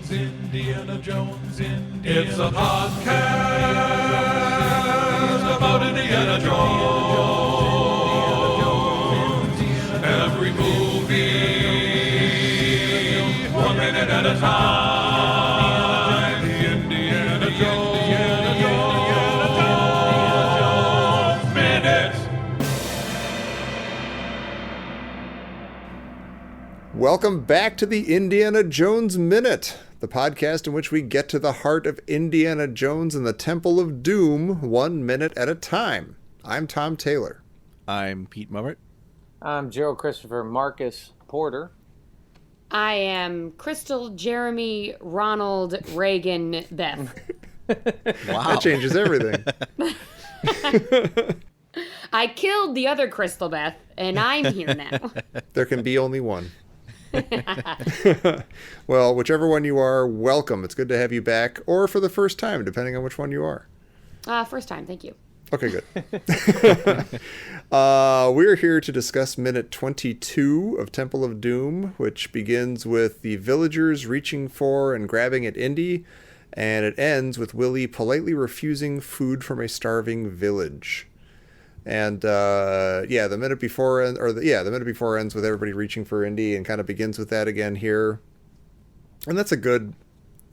Indiana Jones, Indiana It's a podcast about Indiana Jones. Every movie, 1 minute at a time. Indiana Jones Minute. Welcome back to the Indiana Jones Minute, the podcast in which we get to the heart of Indiana Jones and the Temple of Doom 1 minute at a time. I'm Tom Taylor. I'm Pete Mummert. I'm Gerald Christopher Marcus Porter. I am Crystal Jeremy Ronald Reagan Beth. Wow. That changes everything. I killed the other Crystal Beth, and I'm here now. There can be only one. Well, whichever one you are, welcome. It's good to have you back, or for the first time, depending on which one you are. First time, thank you. Okay, good. We're here to discuss minute 22 of Temple of Doom, which begins with the villagers reaching for and grabbing at Indy, and it ends with Willie politely refusing food from a starving village. And the minute before ends with everybody reaching for Indy, and kind of begins with that again here. And that's a good,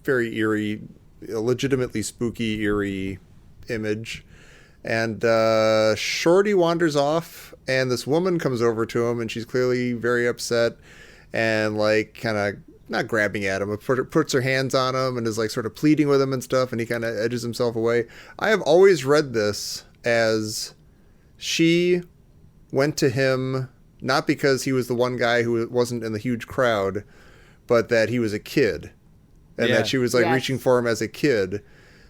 very eerie, legitimately spooky, eerie image. And Shorty wanders off, and this woman comes over to him, and she's clearly very upset, and like kind of not grabbing at him, but puts her hands on him and is like sort of pleading with him and stuff, and he kind of edges himself away. I have always read this as she went to him not because he was the one guy who wasn't in the huge crowd, but that he was a kid, and that she was like reaching for him as a kid.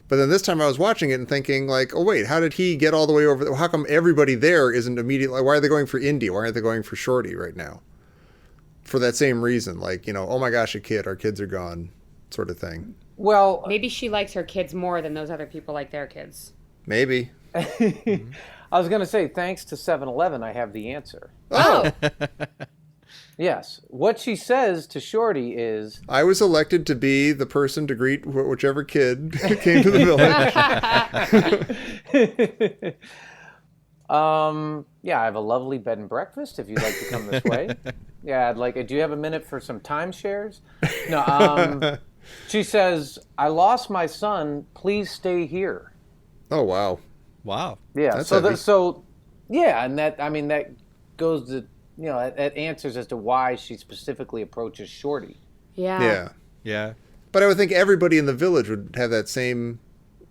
But then this time I was watching it and thinking like, oh wait, how did he get all the way over there? How come everybody there isn't immediately, why are they going for Indy? Why aren't they going for Shorty right now? For that same reason, like, you know, oh my gosh, a kid, our kids are gone, sort of thing. Well, Maybe she likes her kids more than those other people like their kids. Maybe. I was going to say, thanks to 7-Eleven, I have the answer. Oh! Yes. What she says to Shorty is... I was elected to be the person to greet whichever kid came to the village. Yeah, I have a lovely bed and breakfast if you'd like to come this way. Yeah, I'd like... Do you have a minute for some timeshares? No, she says, I lost my son. Please stay here. Oh, wow. Wow. Yeah. That's So heavy. and that, I mean, that goes to, you know, that answers as to why she specifically approaches Shorty. Yeah. Yeah. But I would think everybody in the village would have that same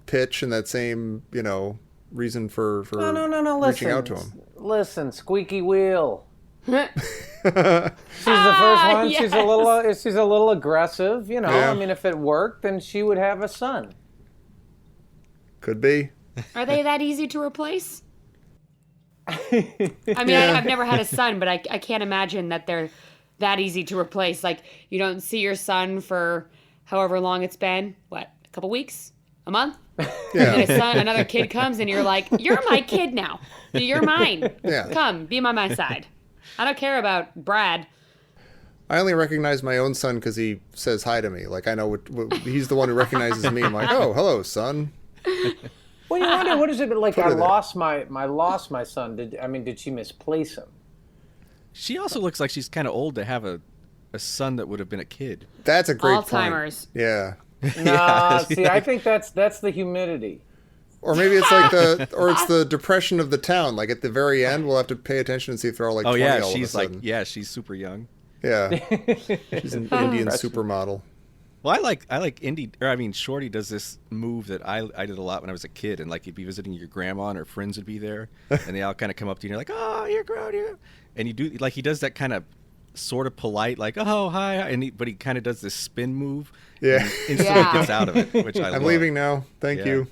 pitch and that same, you know, reason for No. reaching Listen, out to him. Listen, squeaky wheel. She's the first one. Yes. She's a little aggressive, you know. Yeah. I mean, if it worked, then she would have a son. Could be. Are they that easy to replace? I mean, I've never had a son, but I can't imagine that they're that easy to replace. Like, you don't see your son for however long it's been. What, a couple weeks? A month? Yeah. And another kid comes and you're like, you're my kid now. You're mine. Yeah. Come, be by my side. I don't care about Brad. I only recognize my own son because he says hi to me. Like, I know what he's the one who recognizes me. I'm like, oh, hello, son. Well, you wonder, what is it like? Put I her there. lost my son. Did she misplace him? She also looks like she's kind of old to have a son that would have been a kid. That's a great Alzheimer's. point. Yeah. Nah, see, I think that's the humidity. Or maybe it's like it's the depression of the town. Like at the very end, we'll have to pay attention and see if they're all like 20 all she's of a sudden. she's super young. Yeah. She's an Indian supermodel. Well, I like Shorty does this move that I did a lot when I was a kid, and like you'd be visiting your grandma and her friends would be there, and they all kind of come up to you and you're like, oh, you're grown, and you do, like, he does that kind of sort of polite, like, oh, hi, but he kind of does this spin move. Yeah. And instantly gets out of it, which I love. I'm leaving now. Thank you.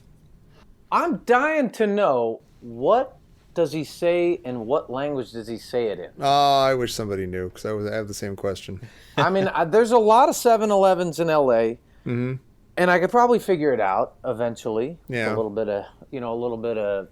I'm dying to know, what does he say and what language does he say it in? Oh, I wish somebody knew because I have the same question. I mean, there's a lot of 7-Elevens in LA, and I could probably figure it out eventually. Yeah. A little bit of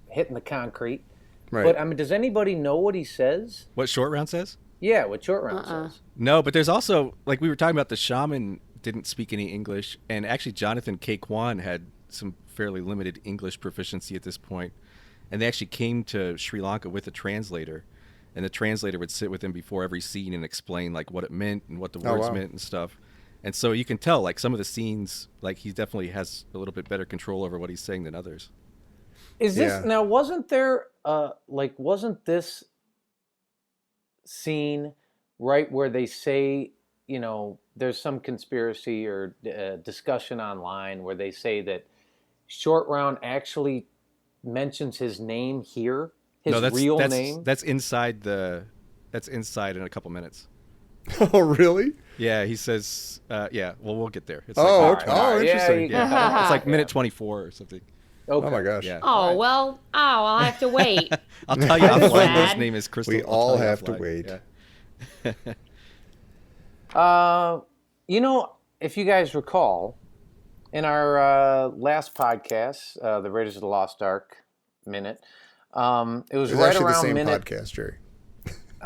hitting the concrete. Right. But I mean, does anybody know what he says? What Short Round says? Yeah, what Short Round says. No, but there's also, like we were talking about the shaman didn't speak any English, and actually Jonathan K. Kwan had some fairly limited English proficiency at this point, and they actually came to Sri Lanka with a translator, and the translator would sit with him before every scene and explain like what it meant and what the words meant and stuff. And so you can tell like some of the scenes, like he definitely has a little bit better control over what he's saying than others. Is this now? Wasn't this scene right where they say, you know, there's some conspiracy or discussion online where they say that Short Round actually mentions his name here, his real name? That's inside in a couple minutes. Oh, really? Yeah, he says, well, we'll get there. It's Interesting. Yeah. It's like minute 24 or something. Okay. Oh my gosh. Yeah. I'll have to wait. I'll tell you offline. His name is Crystal. We all have to wait. Yeah. You know, if you guys recall, in our last podcast, the Raiders of the Lost Ark minute, it was right actually around the same minute. podcast, Jerry. You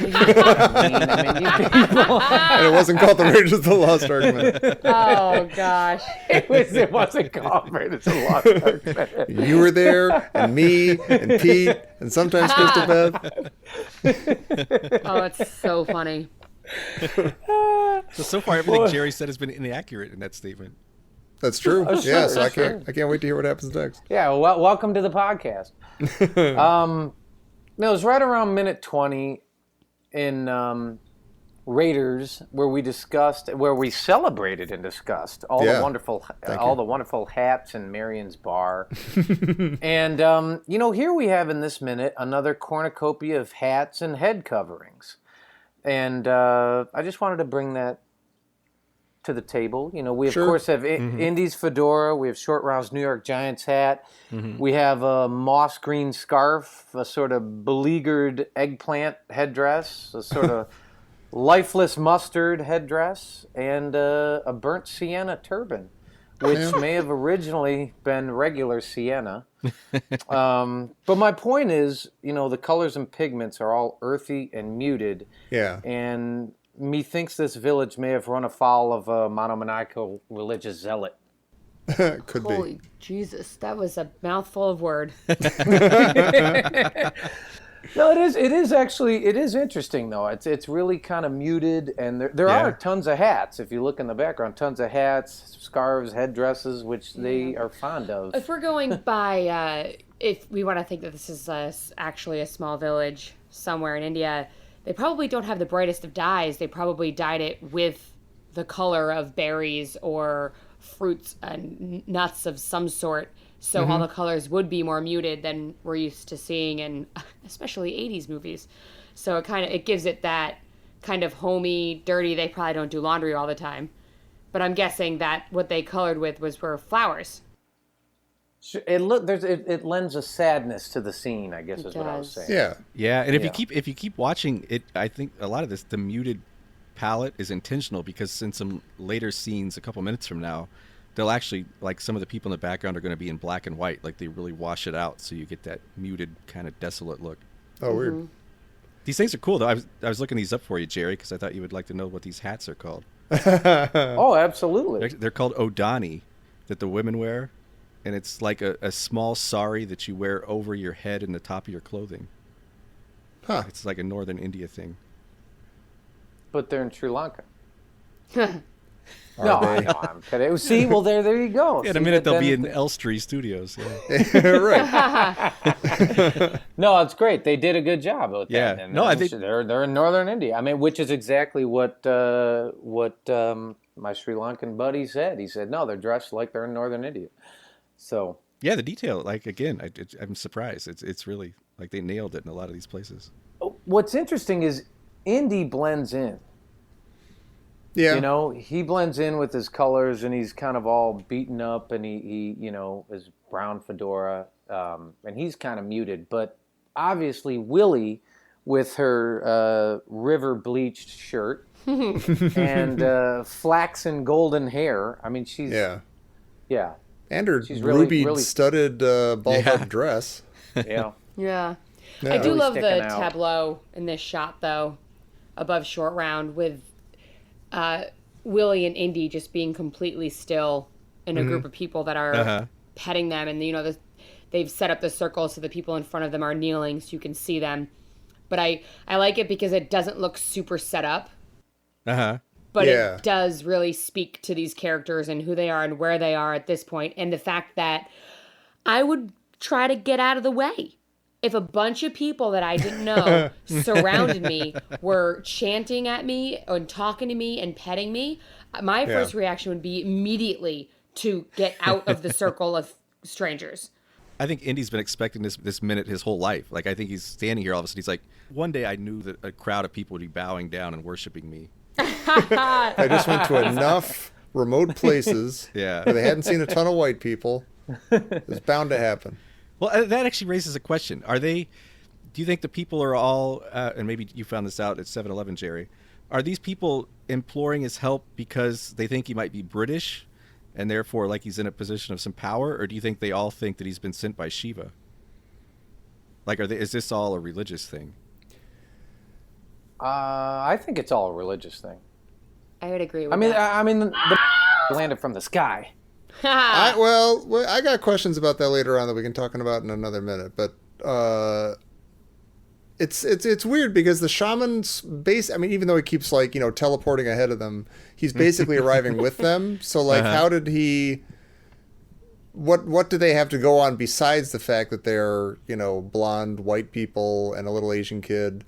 know what I mean, you people. And it wasn't called the Raiders of the Lost Ark minute. Oh gosh. It wasn't called Raiders of the Lost Ark minute. You were there, and me, and Pete, and sometimes Crystal Beth. Oh, it's so funny. So far, everything Jerry said has been inaccurate in that statement. That's true. Oh, sure, yeah, so I sure. can't wait to hear what happens next. Yeah, well, welcome to the podcast. No, it was right around minute 20 in Raiders where we celebrated and discussed all the wonderful hats in Marion's bar. And you know, here we have in this minute another cornucopia of hats and head coverings. And I just wanted to bring that to the table. You know, we of course have Indy's fedora, we have Short Round's New York Giants hat, we have a moss green scarf, a sort of beleaguered eggplant headdress, a sort of lifeless mustard headdress, and a burnt sienna turban, which may have originally been regular sienna. But my point is, you know, the colors and pigments are all earthy and muted. Yeah. And methinks this village may have run afoul of a monomaniacal religious zealot. Could Holy be. Jesus, that was a mouthful of word. No, it is actually interesting though. It's really kind of muted, and there are tons of hats. If you look in the background, tons of hats, scarves, headdresses, which they are fond of. If we're going by, if we want to think that this is actually a small village somewhere in India, they probably don't have the brightest of dyes. They probably dyed it with the color of berries or fruits and nuts of some sort. So all the colors would be more muted than we're used to seeing in especially 80s movies. So it gives it that kind of homey, dirty, they probably don't do laundry all the time. But I'm guessing that what they colored with were flowers. It lends a sadness to the scene, I guess, is what I was saying. Yeah, and if you keep watching it, I think a lot of this, the muted palette is intentional, because in some later scenes, a couple minutes from now, they'll actually, like, some of the people in the background are going to be in black and white, like they really wash it out, so you get that muted kind of desolate look. Oh, weird. These things are cool though. I was looking these up for you, Jerry, because I thought you would like to know what these hats are called. Oh, absolutely. They're called Odani, that the women wear. And it's like a small sari that you wear over your head and the top of your clothing. Huh. It's like a northern India thing. But they're in Sri Lanka. Are No, they? I'm kidding. See, well, there you go. Yeah, in See, a minute but they'll be then- in Elstree Studios. Yeah. Right. No, it's great. They did a good job with Yeah. that. And No, I think- they're in northern India. I mean, which is exactly what my Sri Lankan buddy said. He said, no, they're dressed like they're in northern India. So Yeah, the detail, like, again, I'm surprised. It's really, like, they nailed it in a lot of these places. what's interesting is Indy blends in. Yeah. You know, he blends in with his colors, and he's kind of all beaten up, and he you know, his brown fedora, and he's kind of muted. But obviously, Willie, with her river bleached shirt and flaxen golden hair. I mean, she's yeah, And her she's ruby really studded balled-up dress. yeah. Yeah. Yeah. I do Really love the sticking out. tableau in this shot, though, above Short Round with Willie and Indy just being completely still in a group of people that are petting them, and they've set up the circle so the people in front of them are kneeling so you can see them. But I like it because it doesn't look super set up. But it does really speak to these characters and who they are and where they are at this point, and the fact that I would try to get out of the way. If a bunch of people that I didn't know surrounded me, were chanting at me and talking to me and petting me, my first reaction would be immediately to get out of the circle of strangers. I think Indy's been expecting this minute his whole life. Like, I think he's standing here all of a sudden. He's like, one day I knew that a crowd of people would be bowing down and worshiping me. I just went to enough remote places where they hadn't seen a ton of white people. It's bound to happen. Well, that actually raises a question. Do you think the people are all, and maybe you found this out at 7-Eleven, Jerry, are these people imploring his help because they think he might be British and therefore like he's in a position of some power? Or do you think they all think that he's been sent by Shiva? Like, is this all a religious thing? I think it's all a religious thing. I would agree with that. I mean, the landed from the sky. I got questions about that later on that we can talk about in another minute. But it's weird because the shaman's even though he keeps teleporting ahead of them, he's basically arriving with them. So how did he? What do they have to go on besides the fact that they're blonde white people and a little Asian kid?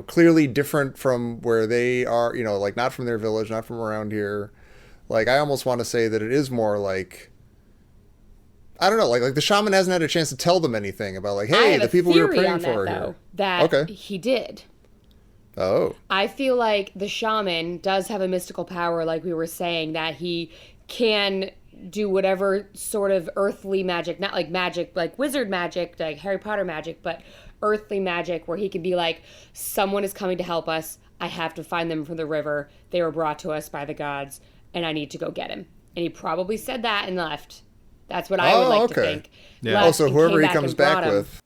Clearly different from where they are, not from their village, not from around here. I almost want to say that it is more I don't know, like the shaman hasn't had a chance to tell them anything about hey, the people we were praying for here. That he did. Oh. I feel like the shaman does have a mystical power, like we were saying, that he can do whatever sort of earthly magic, not like magic, like wizard magic, like Harry Potter magic, but earthly magic where he can be like, someone is coming to help us. I have to find them from the river. They were brought to us by the gods, and I need to go get him. And he probably said that and left. That's what I would like to think. Yeah. Also, whoever he comes back with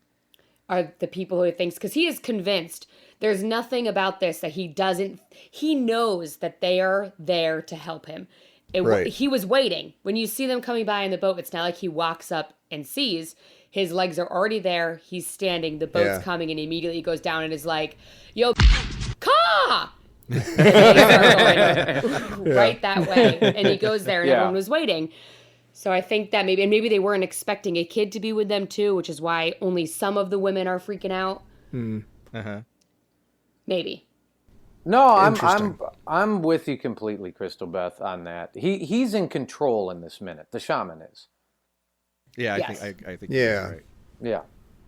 are the people who he thinks, because he is convinced there's nothing about this that he knows that they are there to help him. He was waiting. When you see them coming by in the boat, it's not like he walks up and sees. His legs are already there. He's standing. The boat's coming, and he immediately goes down and is like, yo, caw! Right that way. And he goes there, and everyone was waiting. So I think that maybe they weren't expecting a kid to be with them too, which is why only some of the women are freaking out. Maybe. No, I'm with you completely, Crystal Beth, on that. He's in control in this minute. The shaman is. Yeah, Yes. I think Yeah. that's right. Yeah.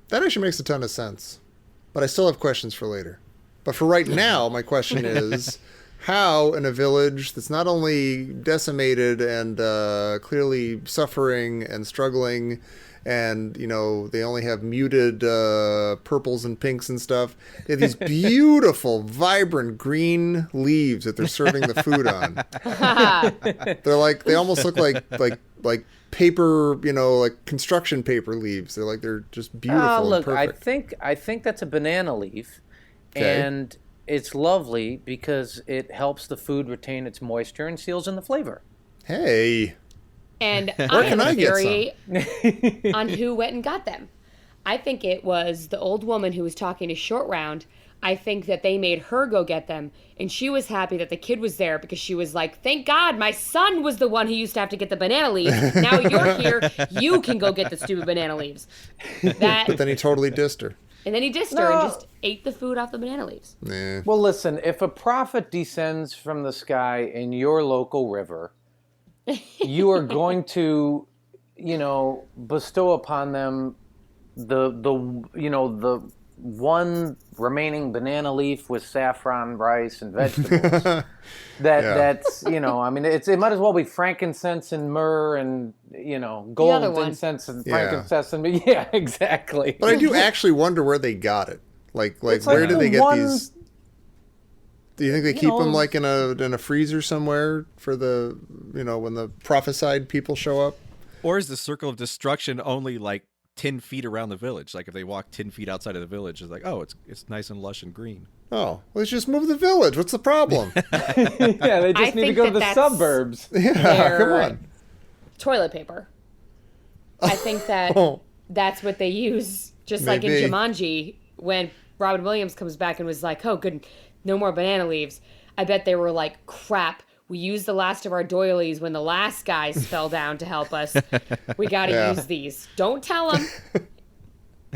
That actually makes a ton of sense. But I still have questions for later. But for right now, my question is, how in a village that's not only decimated and clearly suffering and struggling, and, they only have muted purples and pinks and stuff, they have these beautiful, vibrant green leaves that they're serving the food on. They almost look like paper, like construction paper leaves. They're just beautiful. Look, and perfect. I think that's a banana leaf, Okay. and it's lovely because it helps the food retain its moisture and seals in the flavor. Hey. And Where I can have I a get theory on who went and got them. I think it was the old woman who was talking to Short Round. I think that they made her go get them, and she was happy that the kid was there because she was like, thank God my son was the one who used to have to get the banana leaves. Now you're here, you can go get the stupid banana leaves. But then he totally dissed her. And then he dissed her and just ate the food off the banana leaves. Nah. Well, listen, if a prophet descends from the sky in your local river, you are going to, bestow upon them the one remaining banana leaf with saffron, rice, and vegetables. That's it might as well be frankincense and myrrh and gold, incense and frankincense and yeah, exactly. But I do actually wonder where they got it. Like where did they get these? Do you think they keep them in a freezer somewhere for the when the prophesied people show up? Or is the circle of destruction only 10 feet around the village? Like if they walk 10 feet outside of the village, it's like, oh, it's nice and lush and green. Oh, let's just move the village. What's the problem? Yeah, they just need to go to the suburbs. Yeah, come on. Toilet paper. I think that that's what they use, just like in Jumanji, when Robin Williams comes back and was like, oh, good, no more banana leaves. I bet they were like, crap, we used the last of our doilies when the last guys fell down to help us. We got to use these. Don't tell them.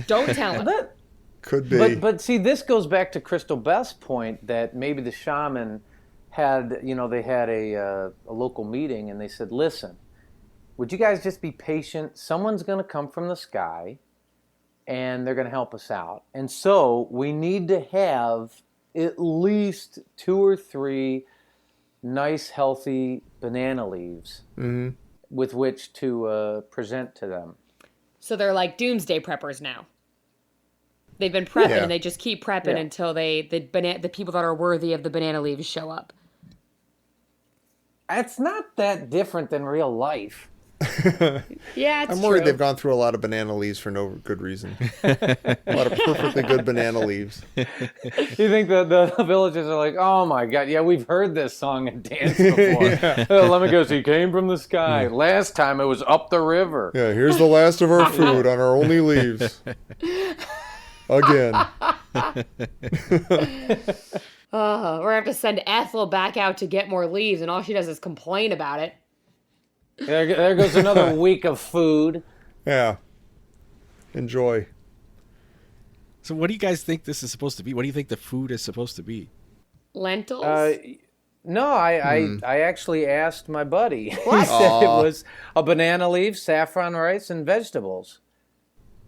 Don't tell them. That, could be. But see, this goes back to Crystal Beth's point that maybe the shaman had, they had a local meeting and they said, listen, would you guys just be patient? Someone's going to come from the sky and they're going to help us out. And so we need to have at least 2 or 3 nice, healthy banana leaves with which to present to them. So they're like doomsday preppers now. They've been prepping, and they just keep prepping until the people that are worthy of the banana leaves show up. It's not that different than real life. Yeah, it's I'm worried true. they've gone through a lot of banana leaves for no good reason. A lot of perfectly good banana leaves. You think the villagers are like, oh my God, yeah, we've heard this song and danced before. Let me guess, he came from the sky. Last time it was up the river. Yeah, here's the last of our food on our only leaves. Again. We're going to have to send Ethel back out to get more leaves, and all she does is complain about it. There goes another week of food. Yeah. Enjoy. So what do you guys think this is supposed to be? What do you think the food is supposed to be? Lentils? No, I actually asked my buddy. He said it was a banana leaf, saffron rice, and vegetables.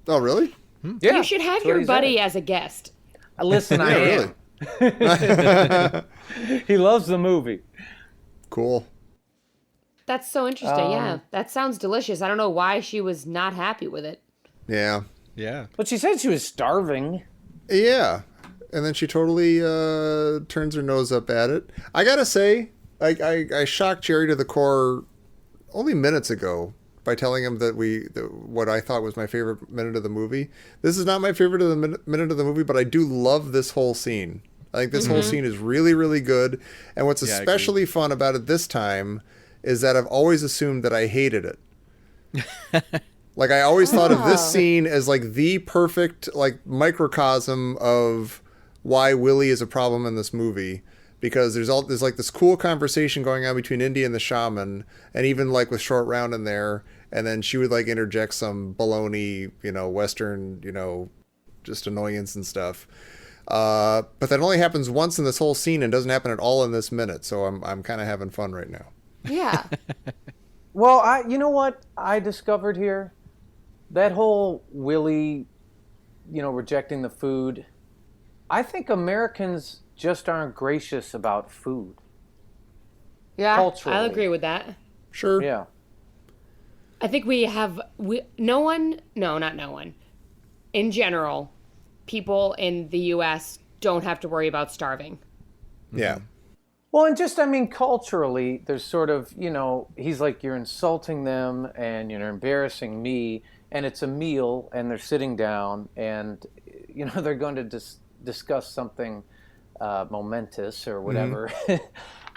Oh, really? Yeah, you should have your buddy as a guest. Listen, I am. He loves the movie. Cool. That's so interesting. Yeah, that sounds delicious. I don't know why she was not happy with it. Yeah. Yeah. But she said she was starving. Yeah. And then she totally turns her nose up at it. I gotta say, I shocked Jerry to the core only minutes ago by telling him that what I thought was my favorite minute of the movie. This is not my favorite of the minute of the movie, but I do love this whole scene. I think this whole scene is really, really good. And what's especially fun about it this time is that I've always assumed that I hated it. Like, I always thought of this scene as like the perfect like microcosm of why Willie is a problem in this movie, because there's like this cool conversation going on between Indy and the shaman, and even like with Short Round in there, and then she would like interject some baloney, Western, just annoyance and stuff. But that only happens once in this whole scene and doesn't happen at all in this minute. So I'm kind of having fun right now. Yeah. Well, you know what I discovered here? That whole Willie, rejecting the food. I think Americans just aren't gracious about food. Yeah, Culturally. I'll agree with that. Sure. Yeah. I think not no one. In general, people in the U.S. don't have to worry about starving. Yeah. Well, and just, culturally, there's sort of, he's like, you're insulting them and you're embarrassing me, and it's a meal and they're sitting down and, they're going to discuss something momentous or whatever.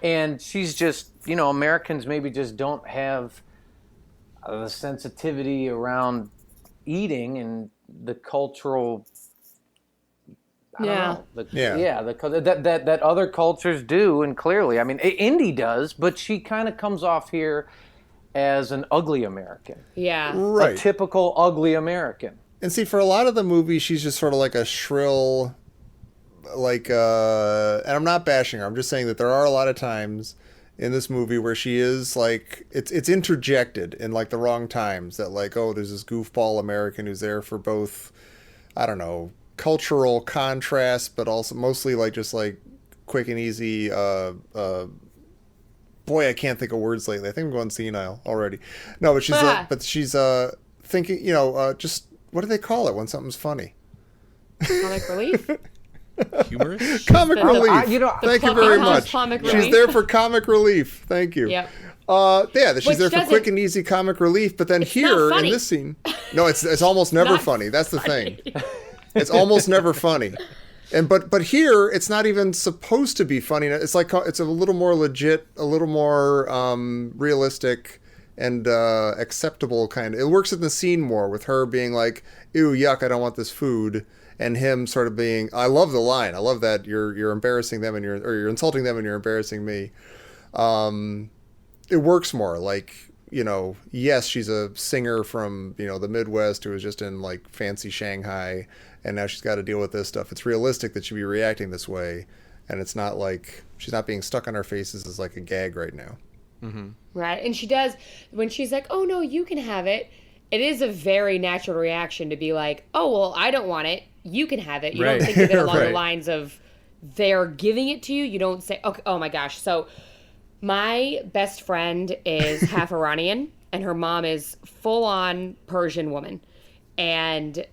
And she's just, Americans maybe just don't have the sensitivity around eating and the cultural... that other cultures do, and clearly, Indy does, but she kind of comes off here as an ugly American. Yeah. Right. A typical ugly American. And see, for a lot of the movie, she's just sort of like a shrill, and I'm not bashing her. I'm just saying that there are a lot of times in this movie where she is like, it's interjected in like the wrong times, that like, oh, there's this goofball American who's there for both, I don't know, cultural contrast, but also mostly like just like quick and easy. Boy, I can't think of words lately. I think I'm going senile already. No, but she's thinking, just what do they call it when something's funny? Comic relief. Humorous? Comic relief. Thank you very much. She's there for comic relief. Thank you. Yep. She's there for quick and easy comic relief, but then here in this scene, no, it's almost never funny. That's the thing. It's almost never funny. but here it's not even supposed to be funny. It's like it's a little more legit, a little more realistic and acceptable kind of. It works in the scene more with her being like, "Ew, yuck, I don't want this food," and him sort of being. I love the line. I love that you're embarrassing them and you're insulting them and you're embarrassing me. It works more like. Yes, she's a singer from, the Midwest who was just in like fancy Shanghai and now she's got to deal with this stuff. It's realistic that she'd be reacting this way. And it's not like she's not being stuck on our faces as like a gag right now. Mm-hmm. Right. And she does, when she's like, oh no, you can have it. It is a very natural reaction to be like, oh, well, I don't want it. You can have it. You don't think of it along the lines of they're giving it to you. You don't say, okay, oh my gosh. So my best friend is half Iranian, and her mom is full-on Persian woman. And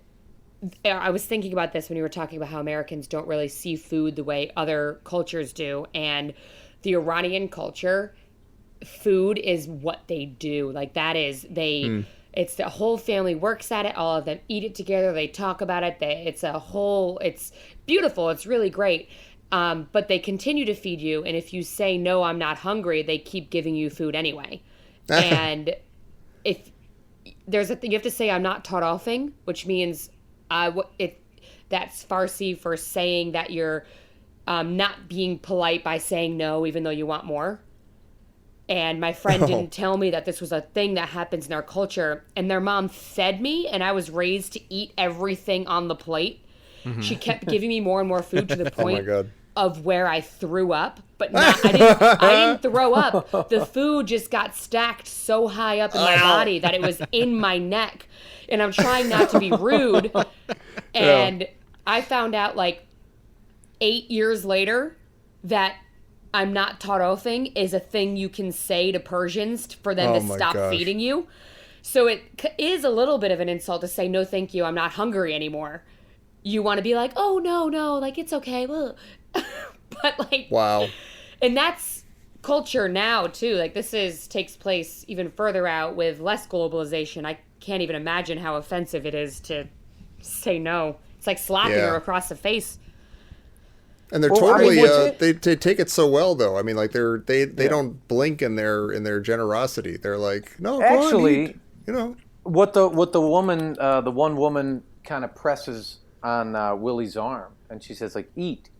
I was thinking about this when you were talking about how Americans don't really see food the way other cultures do. And the Iranian culture, food is what they do. Like that is, it's the whole family works at it. All of them eat it together. They talk about it. It's beautiful. It's really great. But they continue to feed you, and if you say, no, I'm not hungry, they keep giving you food anyway. And if there's a thing, you have to say, I'm not tadalfing, which means that's Farsi for saying that you're not being polite by saying no, even though you want more. And my friend didn't tell me that this was a thing that happens in our culture, and their mom fed me, and I was raised to eat everything on the plate. Mm-hmm. She kept giving me more and more food to the point of where I threw up, but I didn't throw up. The food just got stacked so high up in my body that it was in my neck. And I'm trying not to be rude. And I found out like 8 years later that I'm not tadalfing is a thing you can say to Persians for them to stop feeding you. So it is a little bit of an insult to say, no, thank you, I'm not hungry anymore. You want to be like, oh, no, like, it's okay. But, like... Wow. And that's culture now, too. Like, takes place even further out with less globalization. I can't even imagine how offensive it is to say no. It's like slapping her across the face. And they're totally... they take it so well, though. I mean, like, they don't blink in their generosity. They're like, no, actually, go on, eat. What the woman, the one woman kind of presses on Willie's arm, and she says, like, eat.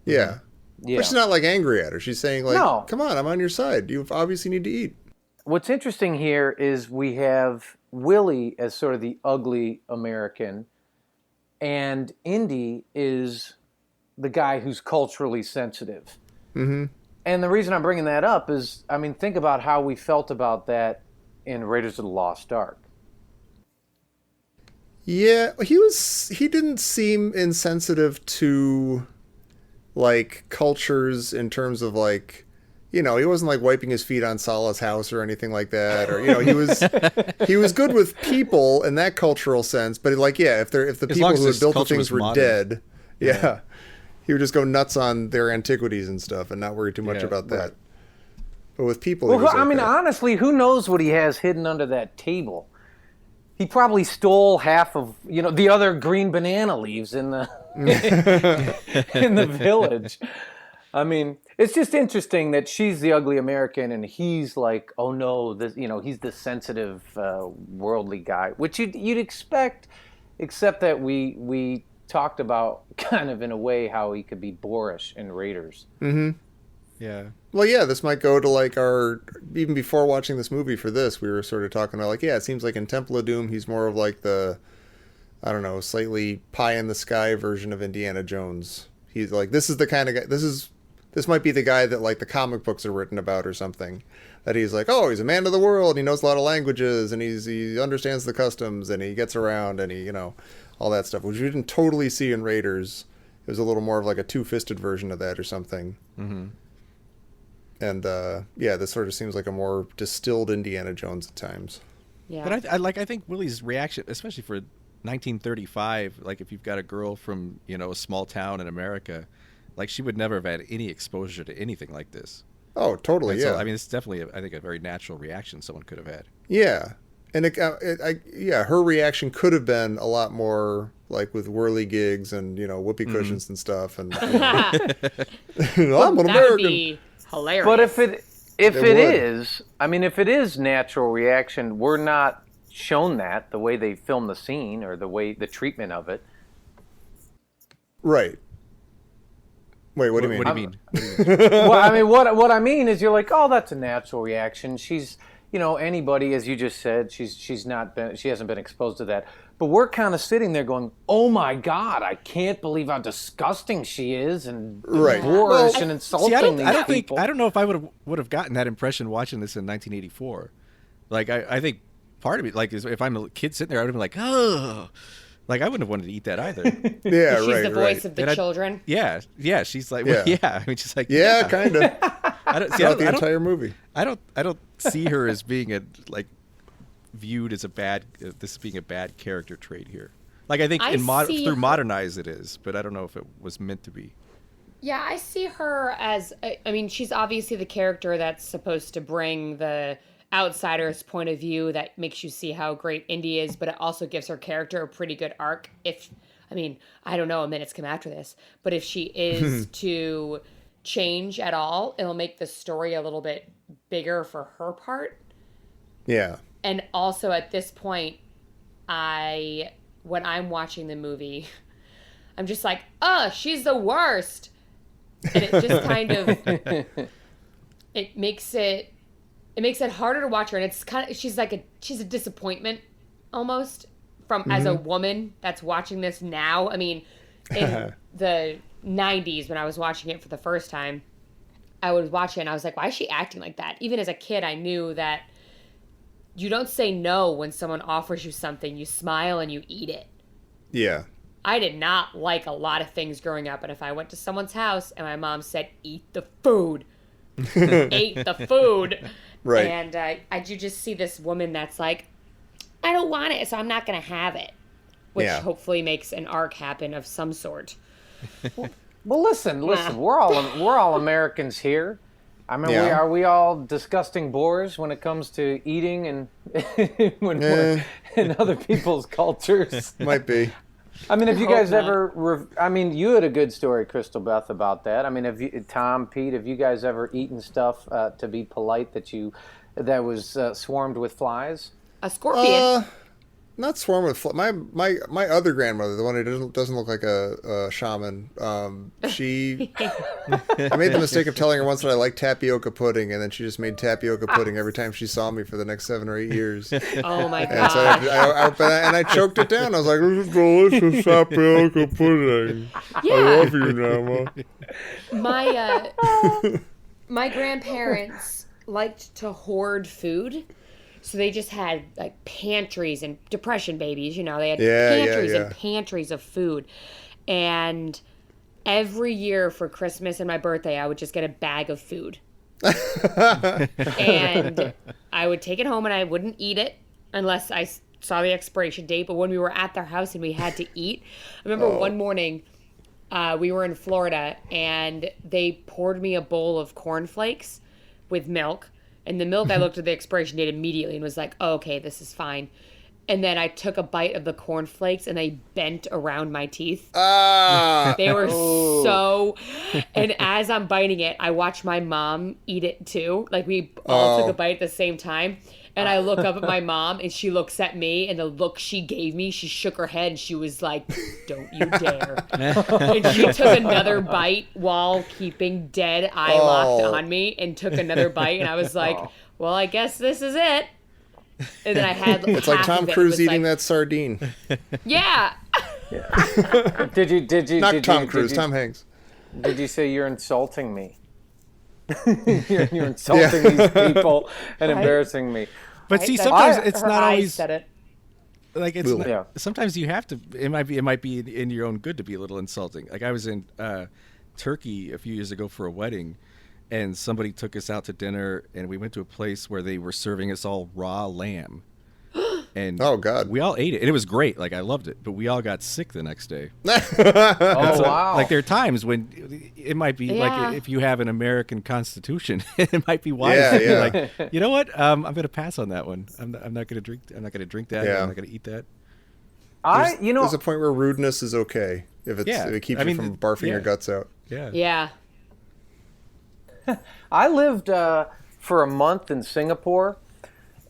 Yeah. But she's not, like, angry at her. She's saying, like, no. Come on, I'm on your side. You obviously need to eat. What's interesting here is we have Willie as sort of the ugly American, and Indy is the guy who's culturally sensitive. Mm-hmm. And the reason I'm bringing that up is, I mean, think about how we felt about that in Raiders of the Lost Ark. Yeah, he didn't seem insensitive to, like, cultures in terms of, like, he wasn't, like, wiping his feet on Salah's house or anything like that. Or, he was good with people in that cultural sense. But, like, if the people who had built the things were dead, he would just go nuts on their antiquities and stuff and not worry too much about that. Right. But with people, I mean, honestly, who knows what he has hidden under that table? He probably stole half of, the other green banana leaves in the in the village. I mean, it's just interesting that she's the ugly American and he's like, oh no, this, he's the sensitive, worldly guy, which you'd expect, except that we talked about kind of in a way how he could be boorish in Raiders. Mm-hmm. Yeah. Well, yeah, this might go to like even before watching this movie for this, we were sort of talking about like, it seems like in Temple of Doom, he's more of like the, I don't know, slightly pie in the sky version of Indiana Jones. He's like, this is the kind of guy, this might be the guy that like the comic books are written about or something, that he's like, oh, he's a man of the world. He knows a lot of languages and he understands the customs and he gets around and he, all that stuff, which we didn't totally see in Raiders. It was a little more of like a two-fisted version of that or something. Mm-hmm. And this sort of seems like a more distilled Indiana Jones at times. Yeah. But I think Willie's reaction, especially for 1935, like if you've got a girl from a small town in America, like she would never have had any exposure to anything like this. Oh, totally. And yeah. So, I mean, it's definitely I think a very natural reaction someone could have had. Yeah. And her reaction could have been a lot more like with whirligigs and whoopee cushions and stuff. And I'm an American. That would be hilarious. But if it is, I mean, if it is natural reaction, we're not shown that the way they film the scene or the treatment of it. Right. Wait, what do you mean? What do you mean? Well, I mean, what I mean is, you're like, oh, that's a natural reaction. She's, anybody, as you just said, she hasn't been exposed to that. But we're kind of sitting there going, oh my God, I can't believe how disgusting she is and boorish and insulting these people. I don't know if I would have gotten that impression watching this in 1984. Like, I think part of it, like, is if I'm a kid sitting there, I would have been like, oh. Like, I wouldn't have wanted to eat that either. Yeah, she's the voice of the children. Yeah, she's like, well, I mean, she's like, yeah, kind of. Throughout the entire movie. I don't see her as being viewed as this being a bad character trait here. Like, I think through Modernize it is, but I don't know if it was meant to be. Yeah, I see her as, I mean, she's obviously the character that's supposed to bring the outsider's point of view that makes you see how great Indy is, but it also gives her character a pretty good arc. I don't know, minutes come after this, but if she is to change at all, it'll make the story a little bit bigger for her part. Yeah. And also at this point, when I'm watching the movie, I'm just like, she's the worst. And it just kind of, it makes it harder to watch her. And it's kind of, she's a disappointment almost as a woman that's watching this now. I mean, in the 90s when I was watching it for the first time, I would watch it and I was like, why is she acting like that? Even as a kid, I knew that you don't say no when someone offers you something. You smile and you eat it. Yeah. I did not like a lot of things growing up. And if I went to someone's house and my mom said, eat the food, ate the food. Right. And you just see this woman that's like, I don't want it, so I'm not going to have it. Which hopefully makes an arc happen of some sort. Well, listen, we're all Americans here. I mean, are we all disgusting bores when it comes to eating and we're in other people's cultures? Might be. I mean, have you guys ever? You had a good story, Crystal Beth, about that. I mean, Tom, Pete, have you guys ever eaten stuff to be polite that was swarmed with flies? A scorpion. Not swarm with my other grandmother, the one who doesn't look like a shaman. She, I made the mistake of telling her once that I like tapioca pudding, and then she just made tapioca pudding every time she saw me for the next 7 or 8 years. Oh my god! And so I choked it down. I was like, "This is delicious tapioca pudding. Yeah. I love you, Grandma." My grandparents liked to hoard food. So they just had like pantries and depression babies, they had pantries and pantries of food. And every year for Christmas and my birthday, I would just get a bag of food. And I would take it home and I wouldn't eat it unless I saw the expiration date. But when we were at their house and we had to eat, I remember one morning we were in Florida and they poured me a bowl of cornflakes with milk. And the milk, I looked at the expiration date immediately and was like, oh, okay, this is fine. And then I took a bite of the cornflakes and they bent around my teeth. They were so... And as I'm biting it, I watched my mom eat it too. Like, we all took a bite at the same time. And I look up at my mom and she looks at me, and the look she gave me, she shook her head and she was like, don't you dare. And she took another bite while keeping dead eye locked on me and took another bite. And I was like, well, I guess this is it. And then I had it's like Tom Cruise eating that sardine. Yeah. Did you Not Tom Cruise, Tom Hanks. Did you say you're insulting me? you're insulting these people and embarrassing me. But see, sometimes it's not always said it. Like it's not, sometimes you have to. It might be in your own good to be a little insulting. Like I was in Turkey a few years ago for a wedding, and somebody took us out to dinner, and we went to a place where they were serving us all raw lamb. And oh God, we all ate it, and it was great. Like, I loved it, but we all got sick the next day. Oh, wow. Like, there are times when it might be like, if you have an American Constitution, it might be wise to be like, you know what? I'm going to pass on that one. I'm not going to drink. I'm not going to drink that. I'm not going to eat that. There's a point where rudeness is okay if it keeps you from barfing your guts out. Yeah. Yeah. I lived for a month in Singapore.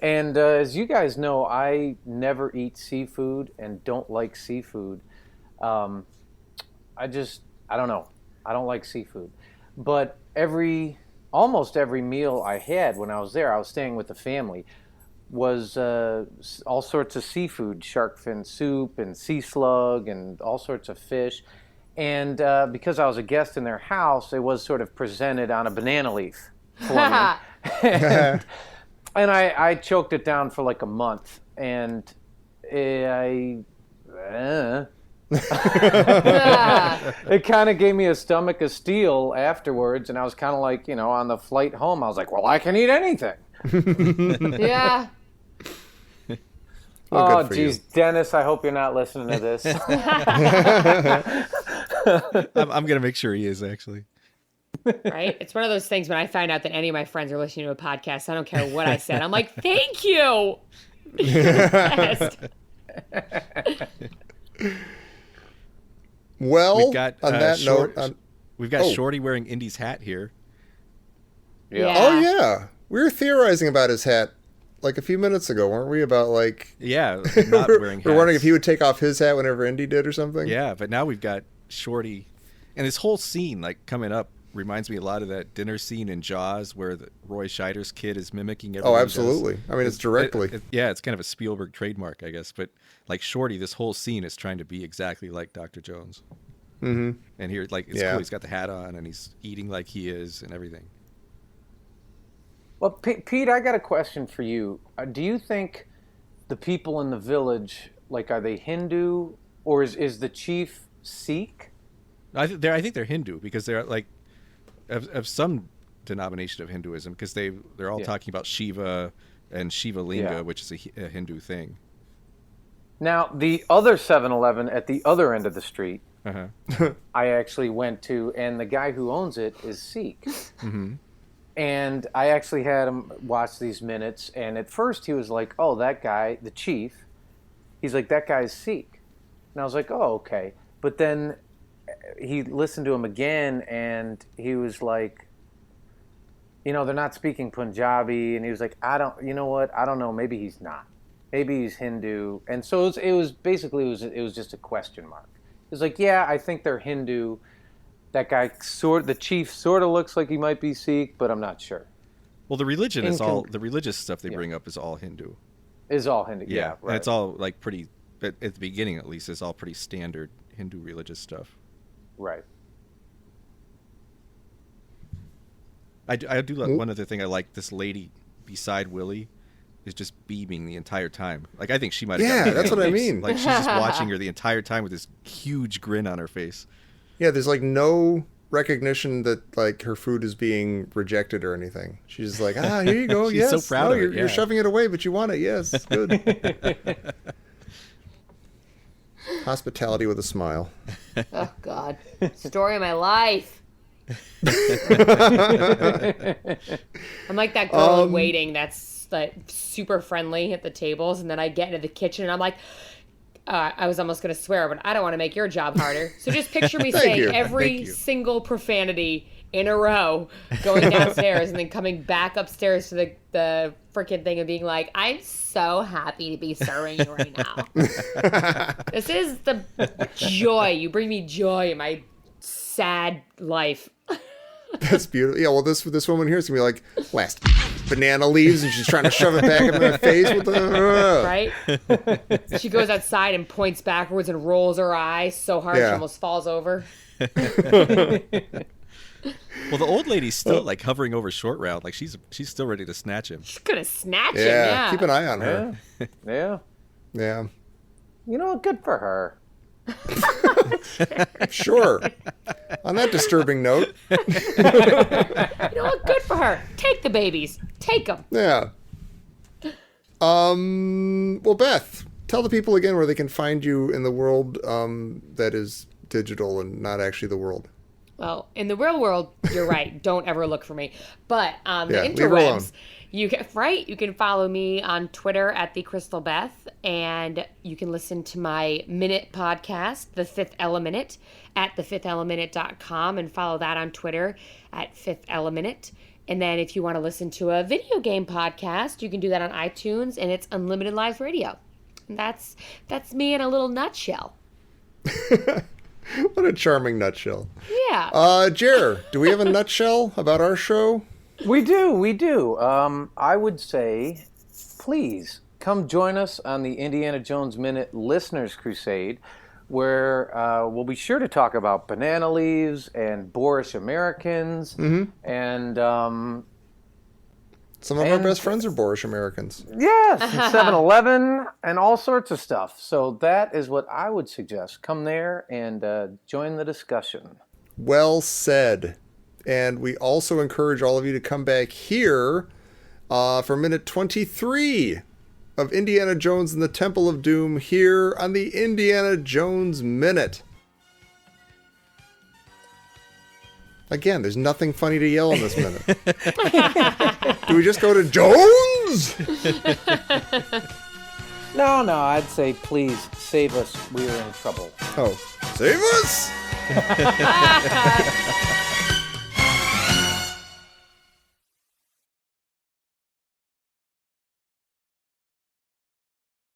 And as you guys know, I never eat seafood and don't like seafood. I don't know. I don't like seafood. But almost every meal I had when I was there, I was staying with the family, was all sorts of seafood, shark fin soup and sea slug and all sorts of fish. And because I was a guest in their house, it was sort of presented on a banana leaf for me. And I choked it down for like a month, and it kind of gave me a stomach of steel afterwards, and I was kind of like, on the flight home, I was like, well, I can eat anything. Yeah. Well, oh, geez, Dennis, I hope you're not listening to this. I'm going to make sure he is, actually. Right? It's one of those things when I find out that any of my friends are listening to a podcast, I don't care what I said. I'm like, thank you. Well, we've got, on that note, we've got Shorty wearing Indy's hat here. Yeah. Oh, yeah. We were theorizing about his hat like a few minutes ago, weren't we? About like... Yeah, not wearing hats. We're wondering if he would take off his hat whenever Indy did or something. Yeah, but now we've got Shorty. And this whole scene, like, coming up, reminds me a lot of that dinner scene in Jaws where Roy Scheider's kid is mimicking everything. Oh, absolutely. I mean, it's directly. It's kind of a Spielberg trademark, I guess. But like Shorty, this whole scene is trying to be exactly like Dr. Jones. Mm-hmm. And here, like, it's cool. He's got the hat on and he's eating like he is and everything. Well, Pete, I got a question for you. Do you think the people in the village, like, are they Hindu or is the chief Sikh? I think they're Hindu because they're like of some denomination of Hinduism because they're all talking about Shiva and Shiva Linga, which is a Hindu thing. Now, the other 7-Eleven at the other end of the street, I actually went to, and the guy who owns it is Sikh. Mm-hmm. And I actually had him watch these minutes, and at first he was like, oh, that guy, the chief, he's like, that guy's Sikh. And I was like, oh, okay. But then he listened to him again, and he was like, they're not speaking Punjabi, and he was like, I don't know, maybe he's not. Maybe he's Hindu. And so it was just a question mark. It was like, yeah, I think they're Hindu. That guy, the chief, sort of looks like he might be Sikh, but I'm not sure. Well, the religion is all, the religious stuff they bring up is all Hindu. Is all Hindu, yeah. Right. And it's all like pretty, at the beginning at least, it's all pretty standard Hindu religious stuff. Right. I do like one other thing I like. This lady beside Willie is just beaming the entire time. Like, I think she might have gotten that's what I mean. Like, she's just watching her the entire time with this huge grin on her face. Yeah, there's like no recognition that like her food is being rejected or anything. She's just like, here you go. She's yes, so proud of it. You're shoving it away, but you want it. Yes, good. Hospitality with a smile. Oh God, story of my life. I'm like that girl in Waiting that's like super friendly at the tables, and then I get into the kitchen and I'm like, I was almost going to swear, but I don't want to make your job harder. So just picture me saying every single profanity in a row, going downstairs and then coming back upstairs to the freaking thing and being like, I'm so happy to be serving you right now. This is the joy. You bring me joy in my sad life. That's beautiful. Yeah, well, this woman here is going to be like, last banana leaves, and she's trying to shove it back in my face. With Right? She goes outside and points backwards and rolls her eyes so hard she almost falls over. Well, the old lady's still like hovering over Short Round. Like she's still ready to snatch him. She's going to snatch him, yeah. Keep an eye on her. Yeah. Yeah. You know what? Good for her. Sure. On that disturbing note. You know what? Good for her. Take the babies. Take them. Yeah. Well, Beth, tell the people again where they can find you in the world that is digital and not actually the world. Well, in the real world, you're right. Don't ever look for me. But on the leave her alone. interwebs, you can follow me on Twitter at the Crystal Beth, and you can listen to my Minute podcast, The Fifth Element, at thefiftheleminute.com, and follow that on Twitter at Fifth Element. And then if you want to listen to a video game podcast, you can do that on iTunes, and it's Unlimited Live Radio. And that's me in a little nutshell. What a charming nutshell. Yeah. Jer, do we have a nutshell about our show? We do. I would say, please come join us on the Indiana Jones Minute Listeners Crusade, where we'll be sure to talk about banana leaves and boorish Americans, and some of our best friends are boorish Americans. Yes, 7-Eleven and all sorts of stuff. So that is what I would suggest. Come there and join the discussion. Well said. And we also encourage all of you to come back here for minute 23 of Indiana Jones and the Temple of Doom here on the Indiana Jones Minute. Again, there's nothing funny to yell in this minute. Do we just go to Jones? No, I'd say please save us. We are in trouble. Oh, save us?